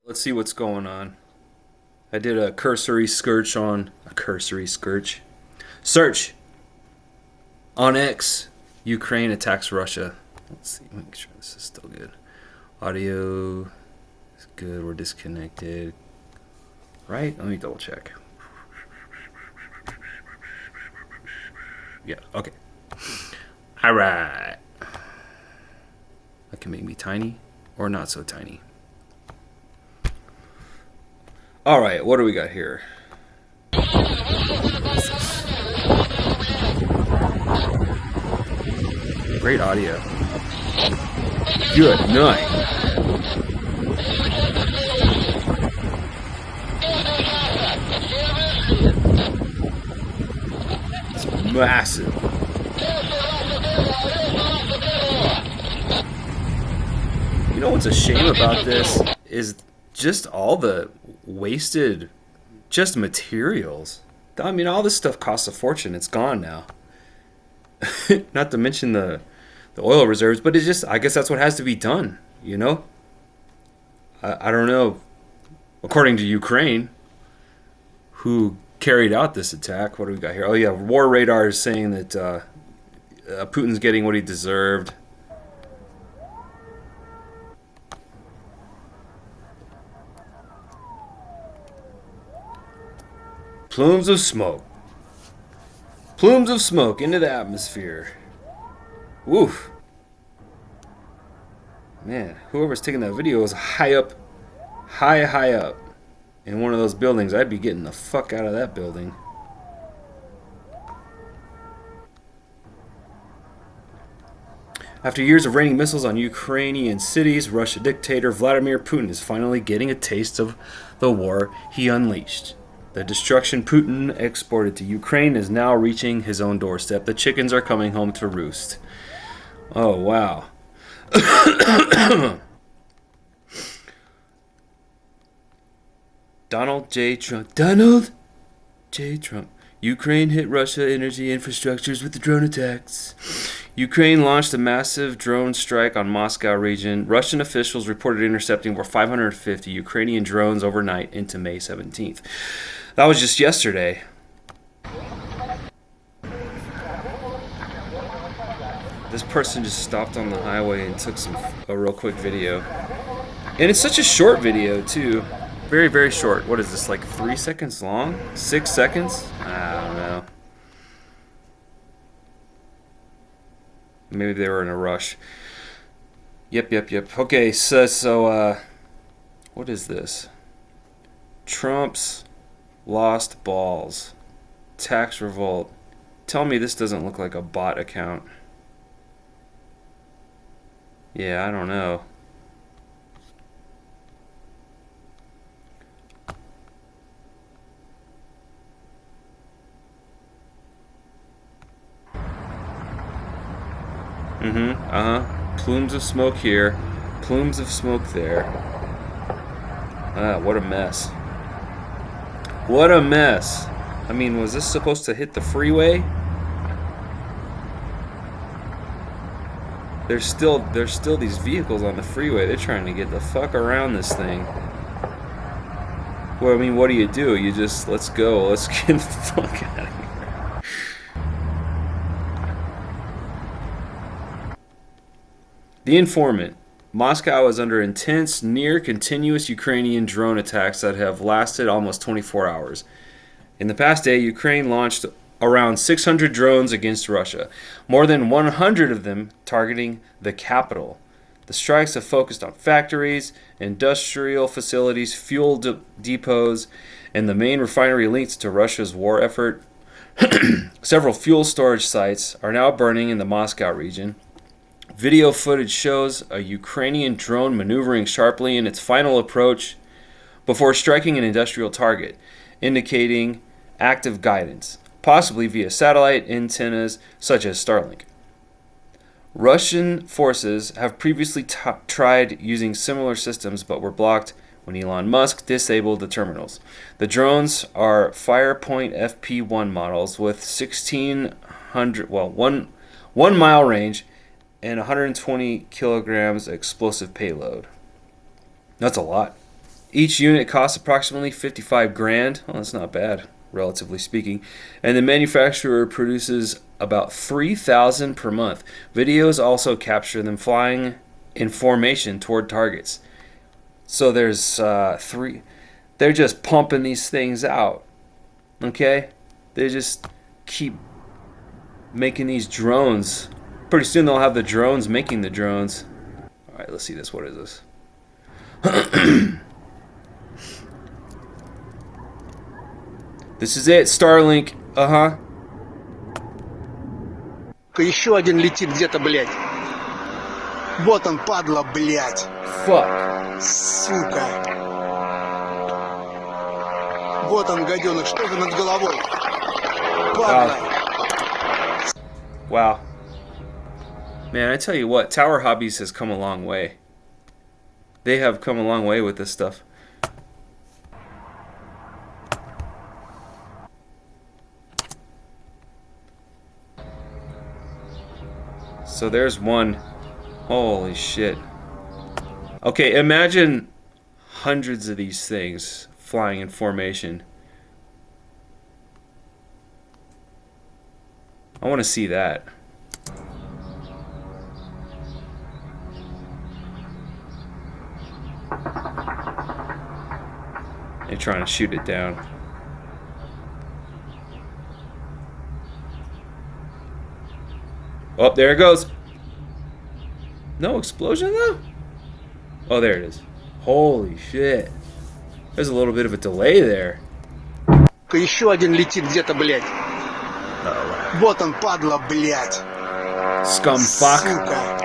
Let's see what's going on. I did a cursory search on search on X. Ukraine attacks Russia. Let's see. Make sure this is still good. Audio is good. We're disconnected. Right? Let me double check. Yeah. Okay. All right. That can make me tiny or not so tiny. All right, what do we got here? Great audio. Good night. It's massive. You know what's a shame about this is just all the wasted just materials. I mean, all this stuff costs a fortune. It's gone now. Not to mention the oil reserves, but it's just, I guess that's what has to be done, you know? I don't know. According to Ukraine, who carried out this attack, what do we got here? Oh, yeah, War Radar is saying that Putin's getting what he deserved. Plumes of smoke. Plumes of smoke into the atmosphere. Woof. Man, whoever's taking that video is high up in one of those buildings. I'd be getting the fuck out of that building. After years of raining missiles on Ukrainian cities, Russia dictator Vladimir Putin is finally getting a taste of the war he unleashed. The destruction Putin exported to Ukraine is now reaching his own doorstep. The chickens are coming home to roost. Oh, wow. Donald J. Trump. Ukraine hit Russia energy infrastructures with the drone attacks. Ukraine launched a massive drone strike on Moscow region. Russian officials reported intercepting over 550 Ukrainian drones overnight into May 17th. That was just yesterday. This person just stopped on the highway and took a real quick video. And it's such a short video, too. Very, very short. What is this, like 3 seconds long? 6 seconds? I don't know. Maybe they were in a rush. Yep. Okay, so what is this? Trump's lost balls. Tax revolt. Tell me this doesn't look like a bot account. Yeah, I don't know. Plumes of smoke here. Plumes of smoke there. What a mess. What a mess. I mean, was this supposed to hit the freeway? There's still these vehicles on the freeway. They're trying to get the fuck around this thing. Well, I mean, what do? You just, let's go. Let's get the fuck out of here. The informant. Moscow is under intense, near-continuous Ukrainian drone attacks that have lasted almost 24 hours. In the past day, Ukraine launched around 600 drones against Russia, more than 100 of them targeting the capital. The strikes have focused on factories, industrial facilities, fuel depots, and the main refinery linked to Russia's war effort. Several fuel storage sites are now burning in the Moscow region. Video footage shows a Ukrainian drone maneuvering sharply in its final approach before striking an industrial target, indicating active guidance, possibly via satellite antennas such as Starlink. Russian forces have previously tried using similar systems but were blocked when Elon Musk disabled the terminals. The drones are Firepoint FP1 models with 1 mile range and 120 kilograms explosive payload. That's a lot. Each unit costs approximately 55 grand. Well, that's not bad, relatively speaking. And the manufacturer produces about 3,000 per month. Videos also capture them flying in formation toward targets. So there's three. They're just pumping these things out. Okay? They just keep making these drones. Pretty soon they'll have the drones making the drones. Alright, let's see this. What is this? This is it, Starlink. Uh-huh. Еще один летит где-то, блядь. Вот он, падла, блядь. Fuck. Сука. Вот он, гаденыш, что же над головой? Падла. Wow. Man, I tell you what, Tower Hobbies has come a long way. They have come a long way with this stuff. So there's one. Holy shit. Okay, imagine hundreds of these things flying in formation. I want to see that. They're trying to shoot it down. Oh, there it goes. No explosion though? Oh, there it is. Holy shit. There's a little bit of a delay there. Еще один летит где-то, блядь. Oh, Вот он, падла, блядь. Scumfuck. Сука.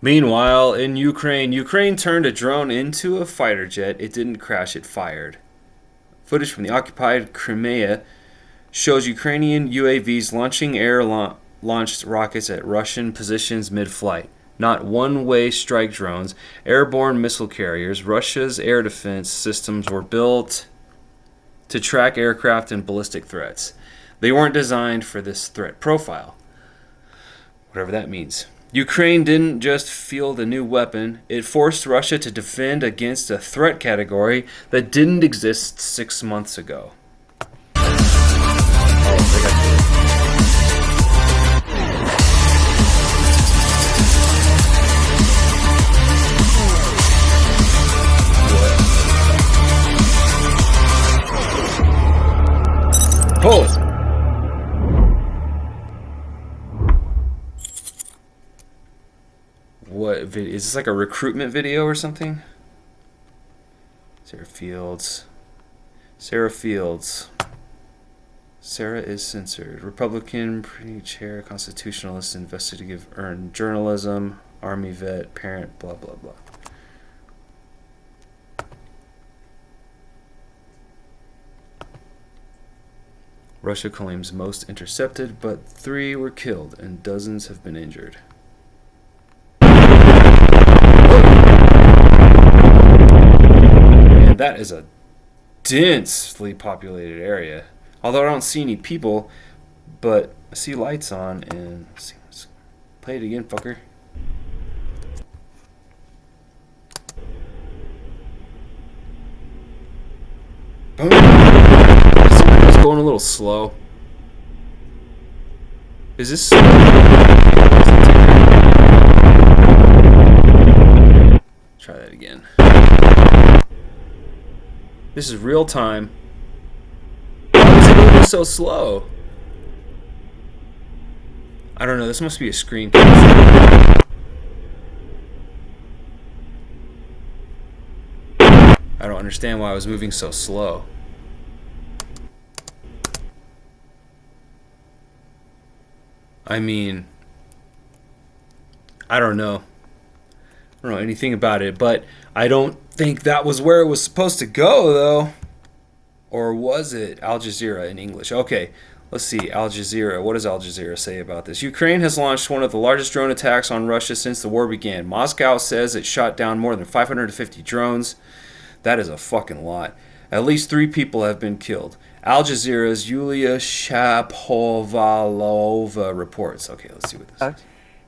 Meanwhile, in Ukraine turned a drone into a fighter jet. It didn't crash, it fired. Footage from the occupied Crimea shows Ukrainian UAVs launching launched rockets at Russian positions mid-flight. Not one-way strike drones, airborne missile carriers. Russia's air defense systems were built to track aircraft and ballistic threats. They weren't designed for this threat profile, whatever that means. Ukraine didn't just field a new weapon, it forced Russia to defend against a threat category that didn't exist 6 months ago. Oh! What video? Is this like a recruitment video or something? Sarah Fields. Sarah is censored. Republican chair, constitutionalist, investigative, earned journalism, army vet, parent, blah, blah, blah. Russia claims most intercepted, but 3 were killed and dozens have been injured. And that is a densely populated area. Although I don't see any people, but I see lights on and let's play it again, fucker. Boom. It's going a little slow. Is this slow? Try that again. This is real time. Why is it moving so slow? I don't know. This must be a screen capture. I don't understand why I was moving so slow. I mean, I don't know. I don't know anything about it, but I don't think that was where it was supposed to go, though. Or was it? Al Jazeera in English. Okay, let's see. Al Jazeera. What does Al Jazeera say about this? Ukraine has launched one of the largest drone attacks on Russia since the war began. Moscow says it shot down more than 550 drones. That is a fucking lot. At least 3 people have been killed. Al Jazeera's Yulia Shapovalova reports. Okay, let's see what this is.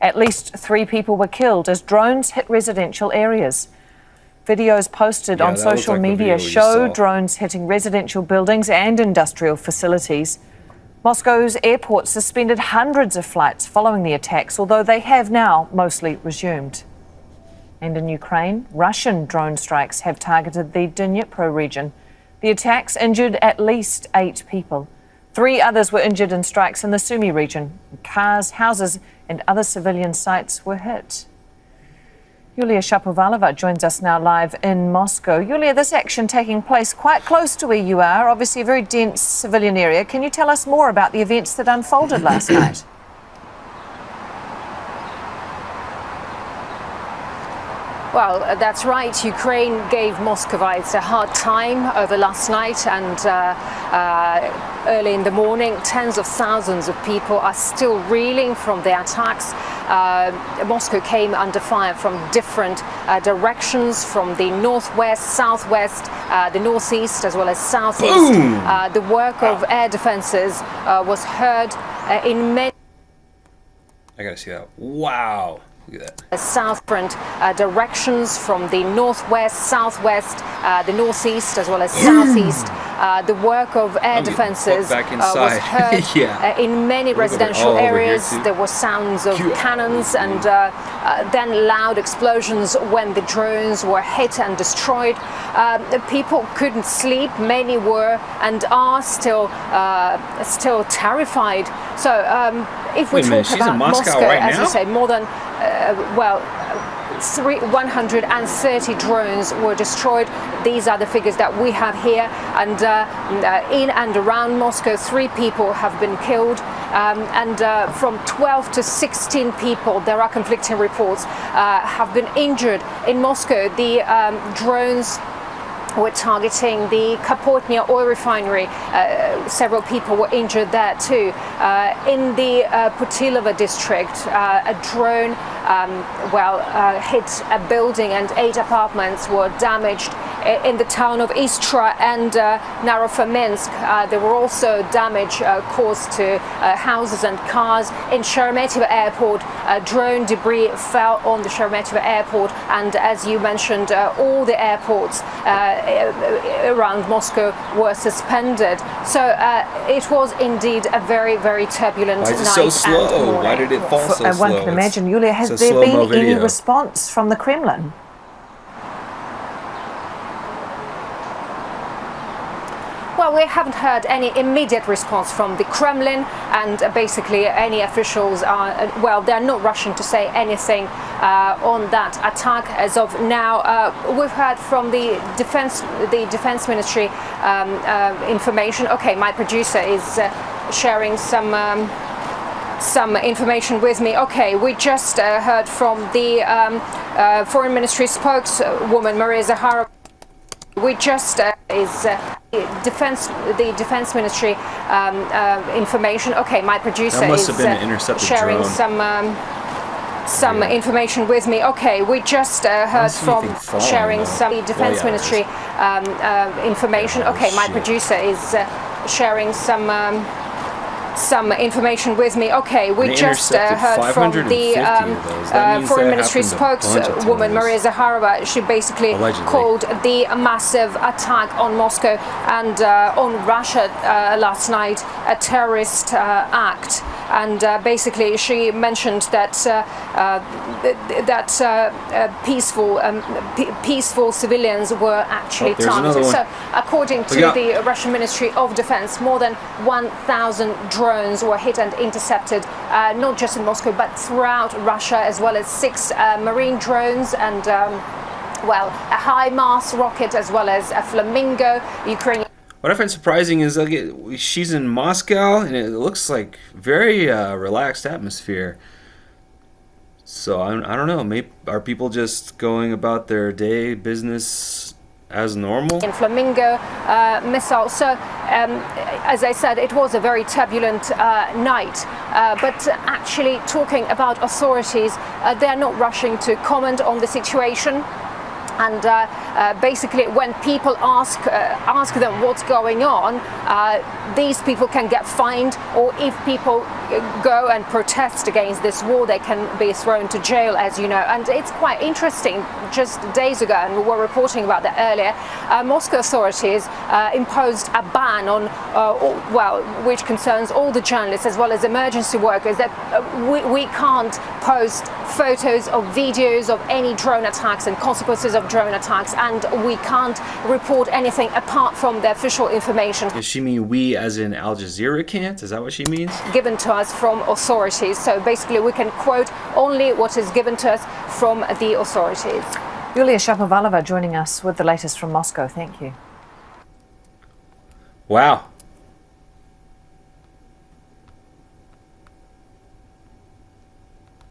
At least 3 people were killed as drones hit residential areas. Videos posted on social media show drones hitting residential buildings and industrial facilities. Moscow's airport suspended hundreds of flights following the attacks, although they have now mostly resumed. And in Ukraine, Russian drone strikes have targeted the Dnipro region. The attacks injured at least 8 people. 3 others were injured in strikes in the Sumy region. Cars, houses, and other civilian sites were hit. Yulia Shapovalova joins us now live in Moscow. Yulia, this action taking place quite close to where you are, obviously a very dense civilian area. Can you tell us more about the events that unfolded last night? Well, that's right. Ukraine gave Muscovites a hard time over last night and early in the morning. Tens of thousands of people are still reeling from the attacks. Moscow came under fire from different directions, from the northwest, southwest, the northeast, as well as southeast. The work of air defenses was heard in many. I gotta see that. Wow. Look at that. Southwest directions, from the northwest, southwest, the northeast, as well as southeast. The work of air defenses was heard in many residential areas. There were sounds of cannons and then loud explosions when the drones were hit and destroyed. People couldn't sleep. Many were and are still terrified. So if we talk about Moscow, as you say, more than 130 drones were destroyed. These are the figures that we have here. And in and around Moscow, 3 people have been killed. And from 12 to 16 people, there are conflicting reports, have been injured in Moscow. The drones were targeting the Kapotnia oil refinery. Several people were injured there too. In the Putilova district, a drone hit a building and 8 apartments were damaged. In the town of Istra and Narofamensk, there were also damage caused to houses and cars. In Sheremetyevo airport, drone debris fell on the Sheremetyevo airport, and as you mentioned, all the airports around Moscow were suspended. So it was indeed a very, very turbulent night. Why is it so slow? Why did it fall so slow? One can imagine. Yulia, has there been any response from the Kremlin? Well, we haven't heard any immediate response from the Kremlin, and basically any officials are, they're not rushing to say anything on that attack as of now. We've heard from the defense ministry information. Okay, my producer is sharing some information with me. Okay, we just heard from the foreign ministry spokeswoman Maria Zakharova. We just the defense ministry information. Okay, my producer is sharing some information with me. Okay, we just heard from sharing some defense ministry information. Okay, my producer is sharing some information with me. Okay, we just heard from the foreign ministry spokeswoman Maria Zakharova. She basically called the massive attack on Moscow and on Russia last night a terrorist act. And basically, she mentioned that peaceful civilians were actually targeted. So, according to the Russian Ministry of Defense, more than 1,000 drones were hit and intercepted, not just in Moscow, but throughout Russia, as well as 6 marine drones and, a HIMARS rocket, as well as a Flamingo Ukrainian. What I find surprising is she's in Moscow, and it looks like very relaxed atmosphere. So I don't know. Maybe are people just going about their day business as normal? In Flamingo missile. So as I said, it was a very turbulent night. But actually, talking about authorities, they're not rushing to comment on the situation. And basically, when people ask them what's going on, these people can get fined, or if people go and protest against this war, they can be thrown to jail, as you know. And it's quite interesting. Just days ago, and we were reporting about that earlier, Moscow authorities imposed a ban on, which concerns all the journalists as well as emergency workers, that we can't post photos or videos of any drone attacks and consequences of drone attacks, and we can't report anything apart from the official information. Does she mean we as in Al Jazeera can't? Is that what she means? Given to us from authorities. So basically we can quote only what is given to us from the authorities. Yulia Shapovalova joining us with the latest from Moscow. Thank you. Wow.